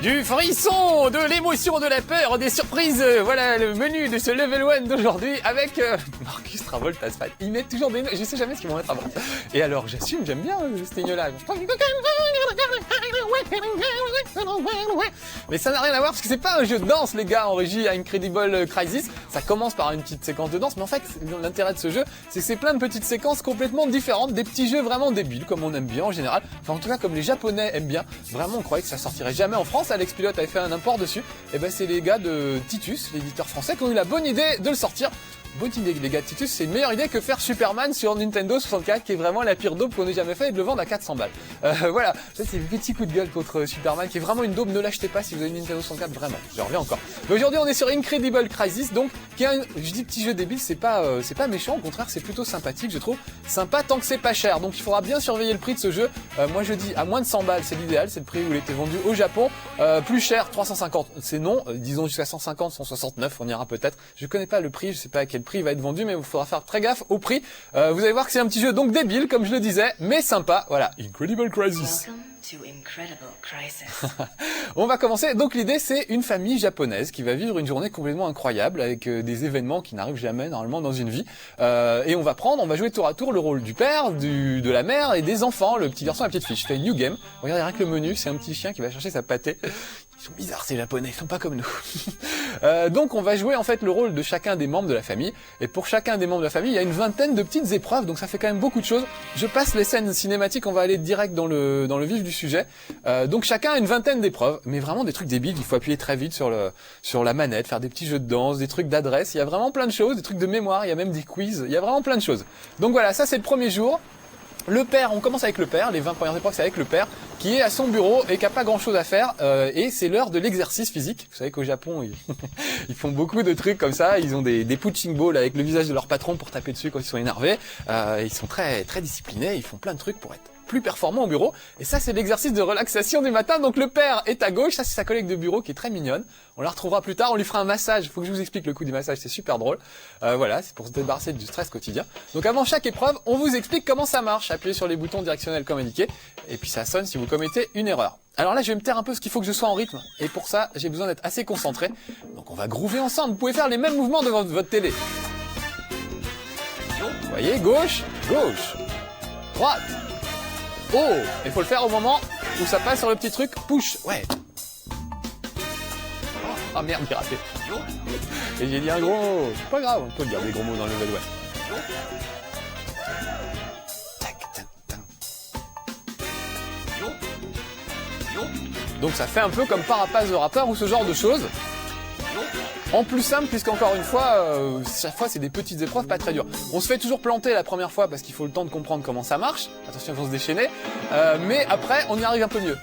Du frisson, de l'émotion, de la peur, des surprises. Voilà le menu de ce level 1 d'aujourd'hui avec Marcus Travolta. Il met toujours des notes, je sais jamais ce qu'ils vont mettre avant. Et alors j'assume, j'aime bien ce ligne-là. Mais ça n'a rien à voir parce que c'est pas un jeu de danse les gars en régie à Incredible Crisis. Ça commence par une petite séquence de danse, mais en fait l'intérêt de ce jeu c'est que c'est plein de petites séquences complètement différentes, des petits jeux vraiment débiles comme on aime bien en général. Enfin en tout cas comme les Japonais aiment bien. Vraiment on croyait que ça sortirait jamais en France. Alex Pilote avait fait un import dessus. Et ben c'est les gars de Titus, l'éditeur français, qui ont eu la bonne idée de le sortir. Bonne idée les gars de Titus, c'est une meilleure idée que faire Superman sur Nintendo 64 qui est vraiment la pire daube qu'on ait jamais fait et de le vendre à 400 balles. Voilà, ça c'est le petit coup de gueule contre Superman qui est vraiment une daube, ne l'achetez pas si vous avez une Nintendo 64, vraiment, je reviens encore. Mais aujourd'hui on est sur Incredible Crisis donc qui est je dis petit jeu débile, c'est pas méchant, au contraire c'est plutôt sympathique je trouve, sympa tant que c'est pas cher, donc il faudra bien surveiller le prix de ce jeu. Moi je dis à moins de 100 balles c'est l'idéal, c'est le prix où il était vendu au Japon, plus cher 350 c'est non, disons jusqu'à 150, 169 on ira peut-être, je connais pas le prix, je sais pas à quel prix il va être vendu, mais il faudra faire très gaffe au prix. Vous allez voir que c'est un petit jeu donc débile, comme je le disais, mais sympa. Voilà, Incredible Crisis. On va commencer. Donc l'idée, c'est une famille japonaise qui va vivre une journée complètement incroyable avec des événements qui n'arrivent jamais normalement dans une vie. Et on va jouer tour à tour le rôle du père, de la mère et des enfants, le petit garçon et la petite fille. Je fais New Game. Regardez rien que le menu, c'est un petit chien qui va chercher sa pâtée. Ils sont bizarres ces japonais, ils sont pas comme nous. Donc on va jouer en fait le rôle de chacun des membres de la famille. Et pour chacun des membres de la famille, il y a une vingtaine de petites épreuves, donc ça fait quand même beaucoup de choses. Je passe les scènes cinématiques, on va aller direct dans le vif du sujet. Donc chacun a une vingtaine d'épreuves, mais vraiment des trucs débiles, il faut appuyer très vite sur la manette, faire des petits jeux de danse, des trucs d'adresse, il y a vraiment plein de choses, des trucs de mémoire, il y a même des quiz, il y a vraiment plein de choses. Donc voilà, ça c'est le premier jour. Le père, on commence avec le père, les 20 premières épreuves c'est avec le père, qui est à son bureau et qui a pas grand chose à faire, et c'est l'heure de l'exercice physique. Vous savez qu'au Japon, ils font beaucoup de trucs comme ça, ils ont des punching balls avec le visage de leur patron pour taper dessus quand ils sont énervés, ils sont très, très disciplinés, ils font plein de trucs pour être plus performant au bureau, et ça c'est l'exercice de relaxation du matin. Donc le père est à gauche, ça c'est sa collègue de bureau qui est très mignonne, on la retrouvera plus tard, on lui fera un massage, faut que je vous explique le coup du massage, c'est super drôle, voilà, c'est pour se débarrasser du stress quotidien. Donc avant chaque épreuve, on vous explique comment ça marche, appuyez sur les boutons directionnels comme indiqué, et puis ça sonne si vous commettez une erreur. Alors là je vais me taire un peu parce qu'il faut que je sois en rythme, et pour ça j'ai besoin d'être assez concentré, donc on va groover ensemble, vous pouvez faire les mêmes mouvements devant votre télé. Vous voyez, gauche, gauche, droite. Oh, il faut le faire au moment où ça passe sur le petit truc, push, ouais. Ah merde, j'ai raté. Et j'ai dit un gros mot. C'est pas grave, on peut dire des gros mots dans le level 1. Donc ça fait un peu comme Parapaz the Rapper ou ce genre de choses. En plus simple, puisqu'encore une fois, chaque fois c'est des petites épreuves pas très dures. On se fait toujours planter la première fois parce qu'il faut le temps de comprendre comment ça marche. Attention, ils vont se déchaîner. Mais après, on y arrive un peu mieux.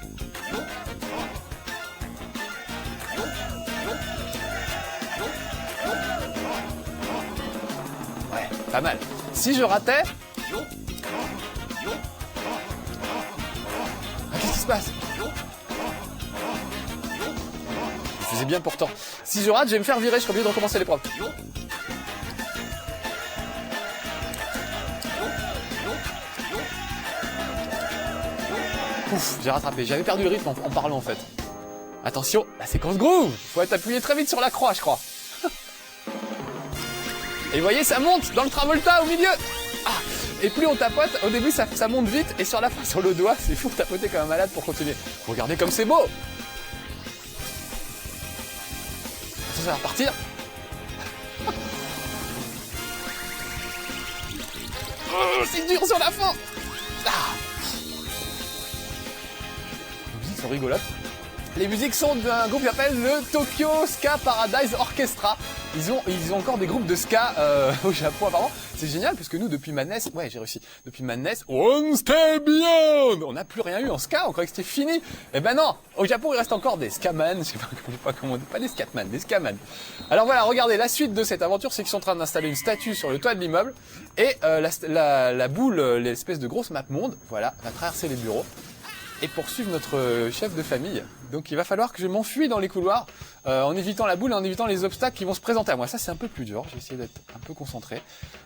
Ouais, pas mal. Si je ratais... Ah, qu'est-ce qui se passe ? Je faisais bien pourtant. Si je rate, je vais me faire virer, je serai obligé de recommencer l'épreuve. Ouf, j'ai rattrapé. J'avais perdu le rythme en parlant en fait. Attention, la séquence groove. Faut être appuyé très vite sur la croix, je crois. Et vous voyez, ça monte dans le Travolta au milieu. Ah, et plus on tapote, au début ça monte vite, et sur la fin, sur le doigt, c'est fou de tapoter comme un malade pour continuer. Regardez comme c'est beau. Ça va repartir. Oh, c'est dur sur la fin. Ah. Les musiques sont rigolotes. Les musiques sont d'un groupe qui s'appelle le Tokyo Ska Paradise Orchestra. Ils ont encore des groupes de ska au Japon apparemment. C'est génial parce que nous depuis ma NES, ouais j'ai réussi. Depuis ma NES, One Step Beyond, on n'a plus rien eu en ska, on croyait que c'était fini. Eh ben non, au Japon il reste encore des skaman, je sais pas comment on dit, pas des scatman, des skaman. Alors voilà, regardez, la suite de cette aventure, c'est qu'ils sont en train d'installer une statue sur le toit de l'immeuble et la boule, l'espèce de grosse map monde, voilà, va traverser les bureaux et poursuivre notre chef de famille. Donc il va falloir que je m'enfuis dans les couloirs, en évitant la boule et en évitant les obstacles qui vont se présenter à moi. Ça c'est un peu plus dur, j'ai essayé d'être un peu concentré.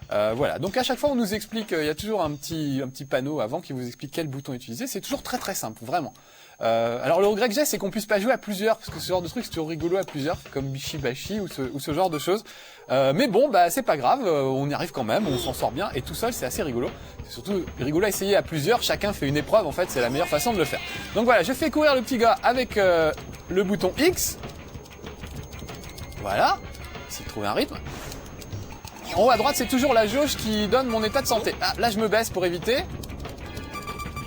Voilà, donc à chaque fois on nous explique, il y a toujours un petit panneau avant qui vous explique quel bouton utiliser. C'est toujours très très simple, vraiment. Alors le regret que j'ai, c'est qu'on puisse pas jouer à plusieurs, parce que ce genre de truc c'est toujours rigolo à plusieurs, comme Bishibashi ou ce genre de choses. Mais bon, bah c'est pas grave, on y arrive quand même, on s'en sort bien, et tout seul c'est assez rigolo. C'est surtout rigolo à essayer à plusieurs, chacun fait une épreuve, en fait c'est la meilleure façon de le faire. Donc voilà, je fais courir le petit gars avec le bouton X. Voilà, essayer de trouver un rythme. En haut à droite, c'est toujours la jauge qui donne mon état de santé. Ah, là je me baisse pour éviter.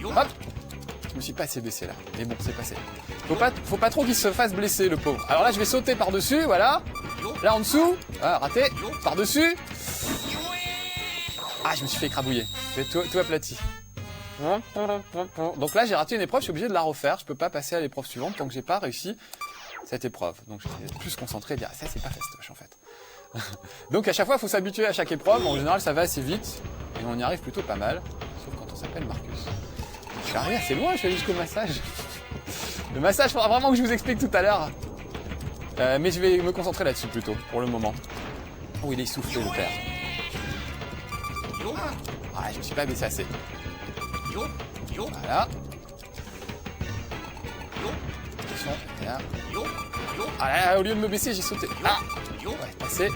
Hop. Je me suis pas assez baissé là, mais bon, c'est passé. Faut pas trop qu'il se fasse blesser, le pauvre. Alors là, je vais sauter par-dessus, voilà. Là, en dessous, ah, raté, par-dessus. Ah, je me suis fait écrabouiller. J'ai tout aplati. Donc là, j'ai raté une épreuve, je suis obligé de la refaire. Je peux pas passer à l'épreuve suivante tant que j'ai pas réussi cette épreuve. Donc je vais être plus concentré et dire, ça, c'est pas fastoche, en fait. Donc à chaque fois, il faut s'habituer à chaque épreuve. En général, ça va assez vite et on y arrive plutôt pas mal. Sauf quand on s'appelle Marcus. Je suis arrivé assez loin, je vais jusqu'au massage. Le massage, faudra vraiment que je vous explique tout à l'heure. Mais je vais me concentrer là-dessus plutôt, pour le moment. Oh, il est essoufflé, le père. Ah, je me suis pas baissé assez. Voilà. Attention, là. Ah là, au lieu de me baisser, j'ai sauté. Ah, ouais, passé.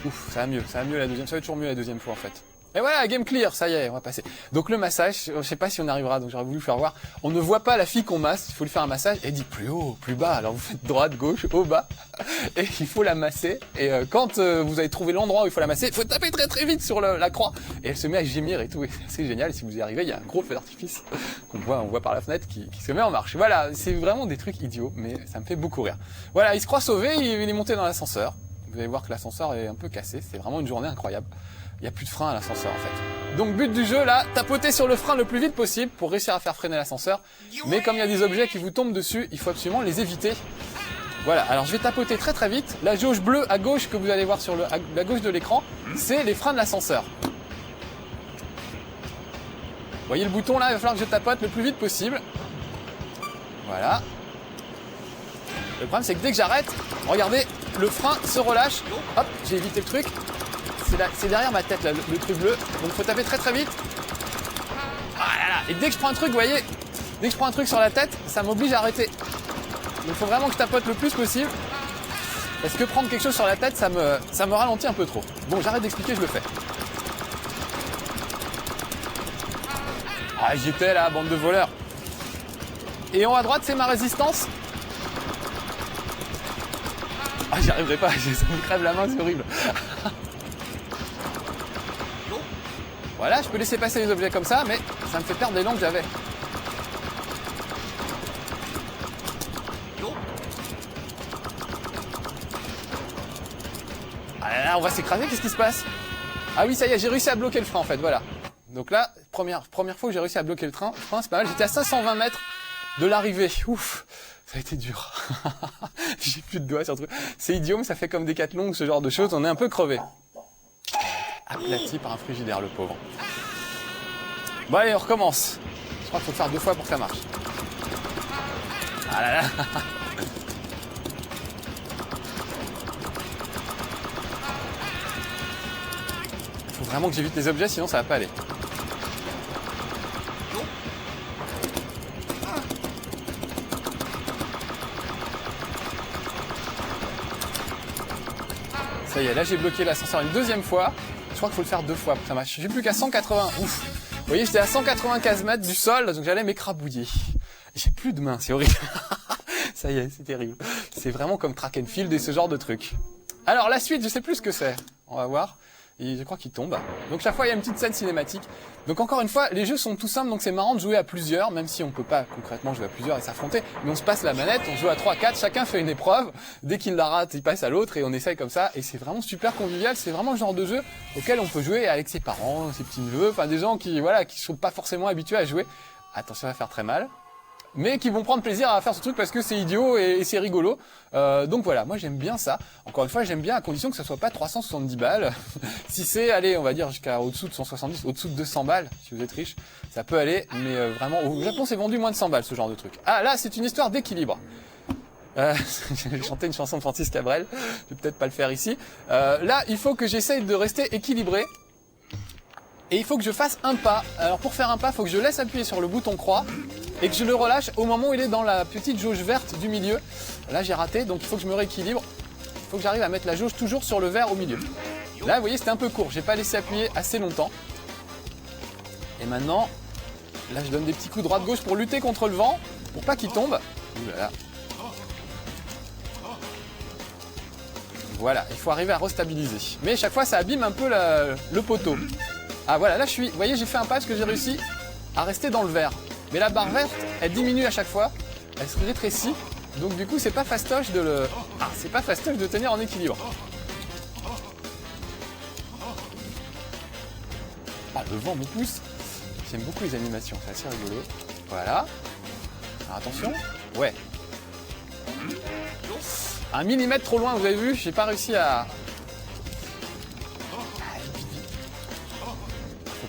Ouf, ça va mieux la deuxième. Ça va toujours mieux la deuxième fois, en fait. Et voilà, game clear, ça y est, on va passer. Donc le massage, je sais pas si on arrivera, donc j'aurais voulu faire voir. On ne voit pas la fille qu'on masse, il faut lui faire un massage, et elle dit plus haut, plus bas. Alors vous faites droite, gauche, haut, bas, et il faut la masser. Et quand vous avez trouvé l'endroit où il faut la masser, il faut taper très très vite sur la croix. Et elle se met à gémir et tout, et c'est génial. Et si vous y arrivez, il y a un gros feu d'artifice qu'on voit, on voit par la fenêtre qui se met en marche. Voilà, c'est vraiment des trucs idiots, mais ça me fait beaucoup rire. Voilà, il se croit sauvé, il est monté dans l'ascenseur. Vous allez voir que l'ascenseur est un peu cassé, c'est vraiment une journée incroyable. Il n'y a plus de frein à l'ascenseur en fait. Donc but du jeu là, tapoter sur le frein le plus vite possible pour réussir à faire freiner l'ascenseur. Mais comme il y a des objets qui vous tombent dessus, il faut absolument les éviter. Voilà, alors je vais tapoter très très vite. La jauge bleue à gauche que vous allez voir sur la gauche de l'écran, c'est les freins de l'ascenseur. Vous voyez le bouton là, il va falloir que je tapote le plus vite possible. Voilà. Le problème c'est que dès que j'arrête, regardez, le frein se relâche. Hop, j'ai évité le truc. C'est derrière ma tête là, le truc bleu. Donc il faut taper très très vite. Ah là là. Et dès que je prends un truc, vous voyez, dès que je prends un truc sur la tête, ça m'oblige à arrêter. Donc il faut vraiment que je tapote le plus possible. Parce que prendre quelque chose sur la tête, ça me ralentit un peu trop. Bon, j'arrête d'expliquer, je le fais. Ah, j'étais là, bande de voleurs. Et en haut à droite, c'est ma résistance. Ah, j'y arriverai pas, ça me crève la main, c'est horrible. Voilà, je peux laisser passer les objets comme ça, mais ça me fait perdre l'élan que j'avais. Ah là là, on va s'écraser, qu'est-ce qui se passe? Ah oui, ça y est, j'ai réussi à bloquer le frein en fait, voilà. Donc là, première fois que j'ai réussi à bloquer le frein, c'est pas mal, j'étais à 520 mètres de l'arrivée. Ouf, ça a été dur. J'ai plus de doigts sur le truc. C'est idiot, mais ça fait comme Décathlon ou ce genre de choses, on est un peu crevé. Aplati par un frigidaire, le pauvre. Bon allez, on recommence. Je crois qu'il faut le faire 2 fois pour que ça marche. Ah là là. Il faut vraiment que j'évite les objets, sinon ça va pas aller. Ça y est, là j'ai bloqué l'ascenseur une deuxième fois. Je crois qu'il faut le faire 2 fois pour que ça marche. J'ai plus qu'à 180. Ouf. Vous voyez, j'étais à 195 mètres du sol, donc j'allais m'écrabouiller. J'ai plus de main, c'est horrible. Ça y est, c'est terrible. C'est vraiment comme track and field et ce genre de truc. Alors la suite, je sais plus ce que c'est. On va voir. Et je crois qu'il tombe. Donc chaque fois, il y a une petite scène cinématique. Donc encore une fois, les jeux sont tout simples, donc c'est marrant de jouer à plusieurs, même si on peut pas concrètement jouer à plusieurs et s'affronter. Mais on se passe la manette, on joue à 3-4, chacun fait une épreuve. Dès qu'il la rate, il passe à l'autre et on essaye comme ça. Et c'est vraiment super convivial. C'est vraiment le genre de jeu auquel on peut jouer avec ses parents, ses petits neveux, enfin des gens qui, voilà, qui sont pas forcément habitués à jouer. Attention, ça va faire très mal. mais qui vont prendre plaisir à faire ce truc parce que c'est idiot et c'est rigolo. Donc voilà, moi j'aime bien ça. Encore une fois, j'aime bien à condition que ça soit pas 370 balles. Si c'est, allez, on va dire jusqu'à au-dessous de 170, au-dessous de 200 balles, si vous êtes riche, ça peut aller, mais vraiment, au Japon c'est vendu moins de 100 balles ce genre de truc. Ah là, c'est une histoire d'équilibre. J'ai chanté une chanson de Francis Cabrel, je vais peut-être pas le faire ici. Là, il faut que j'essaye de rester équilibré. Et il faut que je fasse un pas. Alors pour faire un pas, il faut que je laisse appuyer sur le bouton croix et que je le relâche au moment où il est dans la petite jauge verte du milieu. Là j'ai raté, donc il faut que je me rééquilibre. Il faut que j'arrive à mettre la jauge toujours sur le vert au milieu. Là vous voyez c'était un peu court, j'ai pas laissé appuyer assez longtemps. Et maintenant, là je donne des petits coups droite-gauche pour lutter contre le vent, pour pas qu'il tombe. Ouh là là. Voilà, il faut arriver à restabiliser. Mais chaque fois ça abîme un peu le poteau. Ah voilà, là je suis, vous voyez j'ai fait un pas parce que j'ai réussi à rester dans le vert. Mais la barre verte, elle diminue à chaque fois, elle se rétrécit, donc du coup c'est pas fastoche c'est pas fastoche de tenir en équilibre. Ah le vent me pousse, j'aime beaucoup les animations, c'est assez rigolo. Voilà, alors attention, ouais. 1 millimètre trop loin, vous avez vu, j'ai pas réussi à...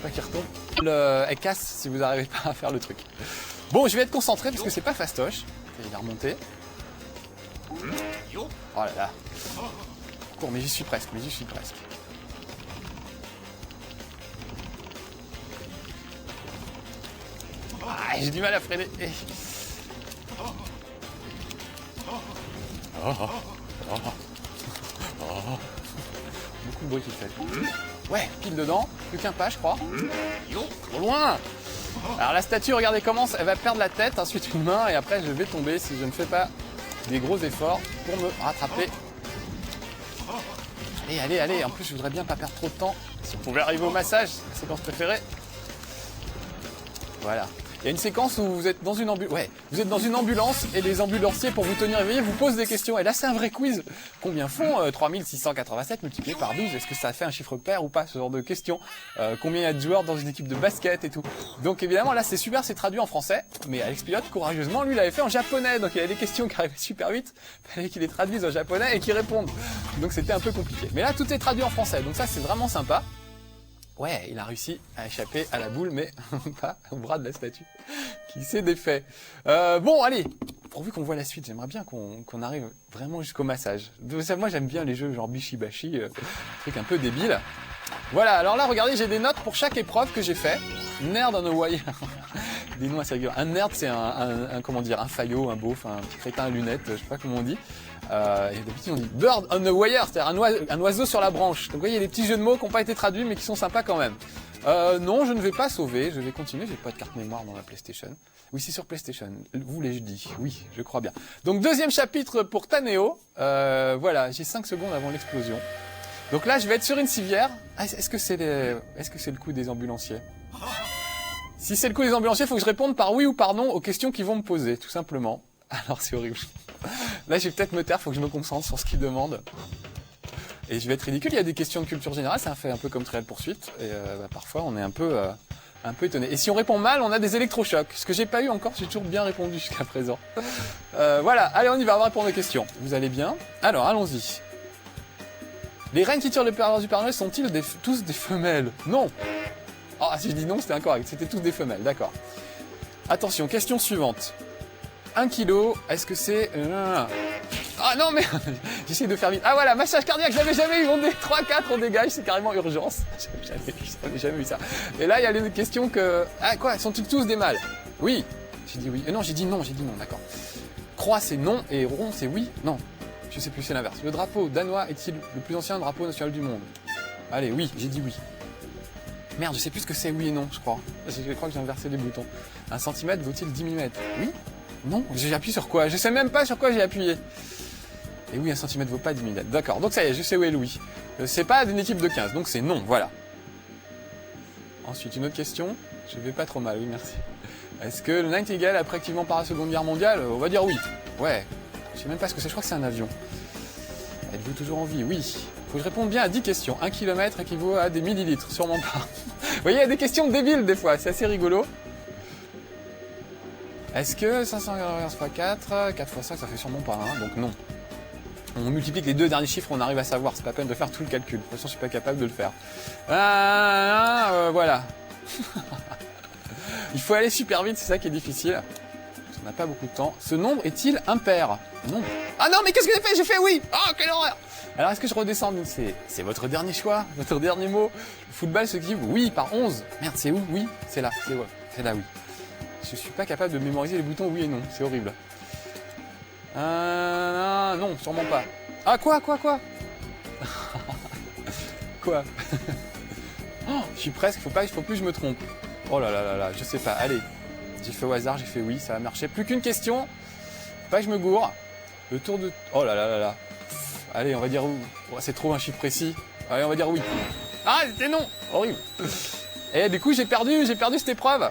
Pas qu'il retombe. Elle casse si vous n'arrivez pas à faire le truc. Bon, je vais être concentré parce que c'est pas fastoche. Il est remonté. Oh là là. Cours, mais j'y suis presque, Ah, j'ai du mal à freiner. Beaucoup de bruit qu'il fait. Ouais, pile dedans, plus qu'un pas je crois. Trop loin. Alors la statue, regardez comment elle va perdre la tête, ensuite une main et après je vais tomber si je ne fais pas des gros efforts pour me rattraper. Allez, en plus je voudrais bien pas perdre trop de temps. Si on pouvait arriver au massage, la séquence préférée. Voilà. Il y a une séquence où vous êtes dans une ambulance et les ambulanciers, pour vous tenir éveillé, vous posent des questions. Et là, c'est un vrai quiz. Combien font 3687 multiplié par 12? Est-ce que ça fait un chiffre pair ou pas? Ce genre de questions. Combien il y a de joueurs dans une équipe de basket et tout. Donc évidemment, là, c'est super, c'est traduit en français. Mais Alex Pilote, courageusement, lui, l'avait fait en japonais. Donc il y a des questions qui arrivaient super vite. Il fallait qu'il les traduise en japonais et qu'il réponde. Donc c'était un peu compliqué. Mais là, tout est traduit en français. Donc ça, c'est vraiment sympa. Ouais, il a réussi à échapper à la boule, mais pas au bras de la statue qui s'est défait. Bon, allez, pourvu qu'on voit la suite, j'aimerais bien qu'on arrive vraiment jusqu'au massage. Moi, j'aime bien les jeux genre Bishi-Bashi, truc un peu débile. Voilà, alors là, regardez, j'ai des notes pour chaque épreuve que j'ai fait. Nerd on a wire. Des noms assez rigolos. Un nerd, c'est un faillot, un beauf, un petit crétin à lunettes, je sais pas comment on dit. Et d'habitude on dit bird on the wire, c'est-à-dire un oiseau sur la branche. Donc vous voyez, il y a des petits jeux de mots qui n'ont pas été traduits mais qui sont sympas quand même. Non, je ne vais pas sauver, je vais continuer, j'ai pas de carte mémoire dans la PlayStation. Oui, c'est sur PlayStation, vous l'ai-je dit? Oui, je crois bien. Donc deuxième chapitre pour Taneo. Voilà, j'ai 5 secondes avant l'explosion. Donc là, je vais être sur une civière. Ah, est-ce que c'est le coup des ambulanciers? Si c'est le coup des ambulanciers, il faut que je réponde par oui ou par non aux questions qu'ils vont me poser, tout simplement. Alors c'est horrible. Là, je vais peut-être me taire, faut que je me concentre sur ce qu'ils demandent. Et je vais être ridicule, il y a des questions de culture générale, ça fait un peu comme Trial Poursuite. Et parfois, on est un peu étonné. Et si on répond mal, on a des électrochocs. Ce que j'ai pas eu encore, j'ai toujours bien répondu jusqu'à présent. Voilà, allez, on y va, on va répondre aux questions. Vous allez bien? Alors, allons-y. Les reines qui tirent le Père du Père Noël sont-ils tous des femelles? Non. Ah, si je dis non, c'était incorrect. C'était tous des femelles, d'accord. Attention, question suivante. 1 kilo, est-ce que c'est... Ah non, mais j'essaie de faire vite. Ah voilà, massage cardiaque, j'avais jamais eu. On est 3-4, on dégage, c'est carrément urgence. J'avais jamais eu ça. Et là, il y a les questions que... Ah quoi, sont-ils tous des mâles? Oui. J'ai dit oui. Non, j'ai dit non, d'accord. Croix, c'est non, et rond, c'est oui. Non, je sais plus, c'est l'inverse. Le drapeau danois est-il le plus ancien drapeau national du monde? Allez, oui, j'ai dit oui. Merde, je sais plus ce que c'est oui et non, je crois. Je crois que j'ai inversé les boutons. 1 centimètre vaut-il 10 mm? Oui? Non? J'ai appuyé sur quoi? Je sais même pas sur quoi j'ai appuyé. Et oui, 1 centimètre vaut pas 10 mm. D'accord, donc ça y est, je sais où est Louis. C'est pas d'une équipe de 15, donc c'est non, voilà. Ensuite, une autre question. Je vais pas trop mal, oui, merci. Est-ce que le Nightingale a pris activement par la Seconde Guerre mondiale? On va dire oui. Ouais. Je sais même pas ce que c'est, je crois que c'est un avion. Êtes-vous toujours en vie? Oui. Faut que je réponde bien à 10 questions. 1 kilomètre équivaut à des millilitres, sûrement pas. Vous voyez, il y a des questions débiles des fois, c'est assez rigolo. Est-ce que 595 x 4, 4 x 5, ça fait sûrement pas 1, donc non. On multiplie les deux derniers chiffres, on arrive à savoir, c'est pas la peine de faire tout le calcul. De toute façon, je suis pas capable de le faire. Voilà. Il faut aller super vite, c'est ça qui est difficile. On n'a pas beaucoup de temps. Ce nombre est-il impair? Non. Ah non, mais qu'est-ce que j'ai fait? J'ai fait oui. Oh, quelle horreur! Alors, est-ce que je redescends? C'est votre dernier choix, votre dernier mot. Le football s'équipe oui par 11. Merde, c'est où? Oui, c'est là. C'est là, oui. Je suis pas capable de mémoriser les boutons oui et non. C'est horrible. Non, sûrement pas. Ah, quoi? Quoi? Oh, je suis presque, faut plus que je me trompe. Oh là là, je sais pas, allez. J'ai fait au hasard, j'ai fait oui, ça va marcher. Plus qu'une question. Faut pas que je me gourre. Le tour de... Oh là là. Allez, on va dire oui. Oh, c'est trop un chiffre précis. Allez, on va dire oui. Ah, c'était non. Horrible. Et du coup, j'ai perdu cette épreuve.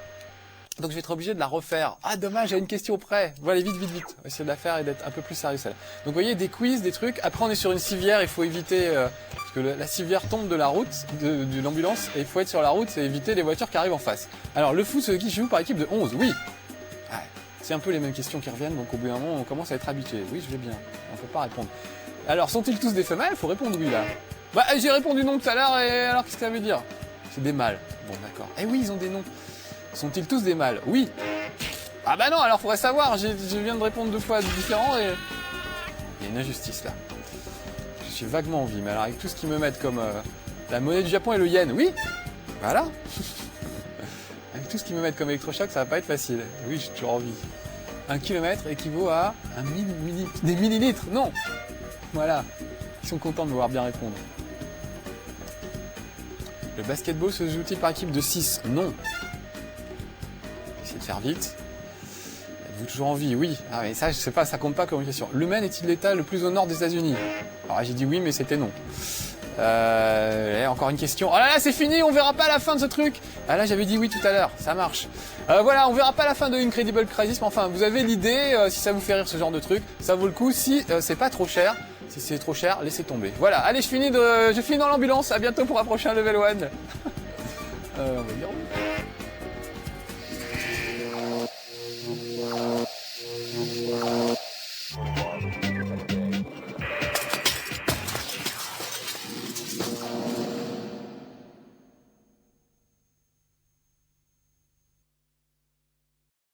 Donc je vais être obligé de la refaire. Ah dommage, à une question près. Bon allez, vite. On va essayer de la faire et d'être un peu plus sérieux celle-là. Donc vous voyez, des quiz, des trucs. Après on est sur une civière, il faut éviter... parce que la civière tombe de la route, de l'ambulance, et il faut être sur la route et éviter les voitures qui arrivent en face. Alors le foot qui joue par équipe de 11, oui. Ouais, c'est un peu les mêmes questions qui reviennent, donc au bout d'un moment on commence à être habitué. Oui, je vais bien, on peut pas répondre. Alors sont-ils tous des femelles? Il faut répondre oui là. Bah j'ai répondu non tout à l'heure, et alors qu'est-ce que ça veut dire? C'est des mâles. Bon d'accord. Eh oui, ils ont des noms. Sont-ils tous des mâles? Oui. Ah bah non, alors faudrait savoir, je viens de répondre 2 fois différents et... Il y a une injustice là. Je suis vaguement en vie, mais alors avec tout ce qu'ils me mettent comme la monnaie du Japon et le yen, oui. Voilà. Avec tout ce qu'ils me mettent comme électrochoc, ça va pas être facile. Oui, j'ai toujours envie. 1 kilomètre équivaut à des millilitres, non. Voilà. Ils sont contents de me voir bien répondre. Le basketball se joue-t-il par équipe de 6? Non. Essayez de faire vite. Êtes-vous toujours en vie? Oui. Ah mais ça, je sais pas, ça compte pas comme une question. Le Maine est-il l'État le plus au nord des États-Unis? Alors j'ai dit oui, mais c'était non. Encore une question. Oh là là, c'est fini, on verra pas la fin de ce truc. Ah là, j'avais dit oui tout à l'heure, ça marche. Voilà, on verra pas la fin de Incredible Crisis, mais enfin, vous avez l'idée, si ça vous fait rire ce genre de truc, ça vaut le coup. Si c'est pas trop cher, si c'est trop cher, laissez tomber. Voilà, allez, je finis dans l'ambulance, à bientôt pour un prochain level 1. On va dire oui.